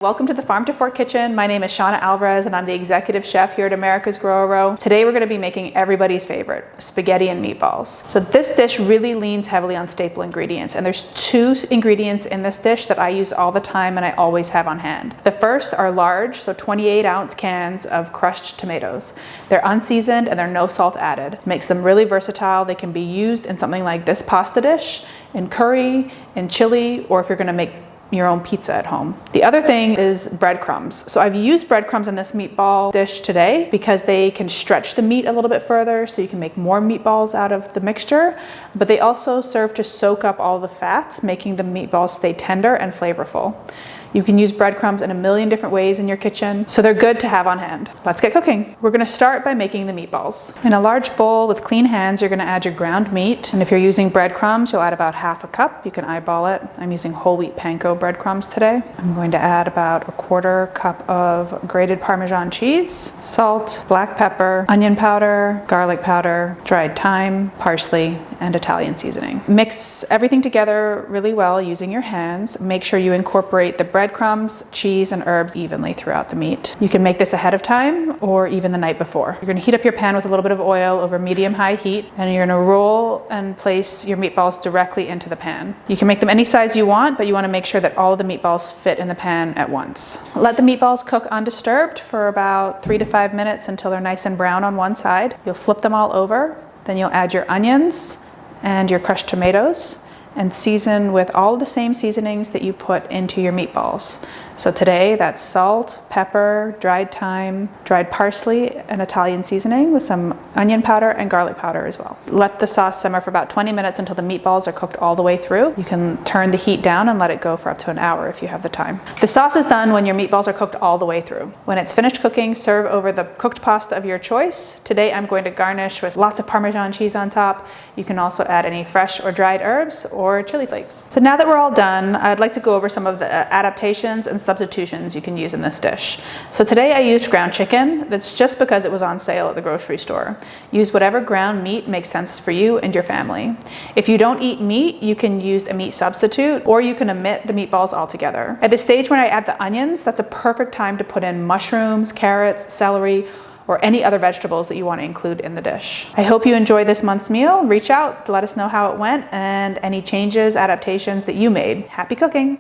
Welcome to the Farm to Fork Kitchen. My name is Shauna Alvarez and I'm the executive chef here at America's Grow Row. Today we're going to be making everybody's favorite, spaghetti and meatballs. So this dish really leans heavily on staple ingredients, and there's two ingredients in this dish that I use all the time and I always have on hand. The first are large, so 28-ounce cans of crushed tomatoes. They're unseasoned and they're no salt added. Makes them really versatile. They can be used in something like this pasta dish, in curry, in chili, or if you're going to make your own pizza at home. The other thing is breadcrumbs. So I've used breadcrumbs in this meatball dish today because they can stretch the meat a little bit further, so you can make more meatballs out of the mixture, but they also serve to soak up all the fats, making the meatballs stay tender and flavorful. You can use breadcrumbs in a million different ways in your kitchen, so they're good to have on hand. Let's get cooking. We're gonna start by making the meatballs. In a large bowl with clean hands, you're gonna add your ground meat, and if you're using breadcrumbs, you'll add about half a cup. You can eyeball it. I'm using whole wheat panko breadcrumbs today. I'm going to add about a quarter cup of grated Parmesan cheese, salt, black pepper, onion powder, garlic powder, dried thyme, parsley, and Italian seasoning. Mix everything together really well using your hands. Make sure you incorporate the breadcrumbs, cheese, and herbs evenly throughout the meat. You can make this ahead of time or even the night before. You're gonna heat up your pan with a little bit of oil over medium-high heat, and you're gonna roll and place your meatballs directly into the pan. You can make them any size you want, but you wanna make sure that all of the meatballs fit in the pan at once. Let the meatballs cook undisturbed for about 3 to 5 minutes until they're nice and brown on one side. You'll flip them all over, then you'll add your onions and your crushed tomatoes and season with all the same seasonings that you put into your meatballs. So today that's salt, pepper, dried thyme, dried parsley, and Italian seasoning with some onion powder and garlic powder as well. Let the sauce simmer for about 20 minutes until the meatballs are cooked all the way through. You can turn the heat down and let it go for up to an hour if you have the time. The sauce is done when your meatballs are cooked all the way through. When it's finished cooking, serve over the cooked pasta of your choice. Today I'm going to garnish with lots of Parmesan cheese on top. You can also add any fresh or dried herbs or chili flakes. So now that we're all done, I'd like to go over some of the adaptations and substitutions you can use in this dish. So today I used ground chicken. That's just because it was on sale at the grocery store. Use whatever ground meat makes sense for you and your family. If you don't eat meat, you can use a meat substitute, or you can omit the meatballs altogether. At the stage when I add the onions, that's a perfect time to put in mushrooms, carrots, celery, or any other vegetables that you want to include in the dish. I hope you enjoyed this month's meal. Reach out to let us know how it went and any changes, adaptations that you made. Happy cooking!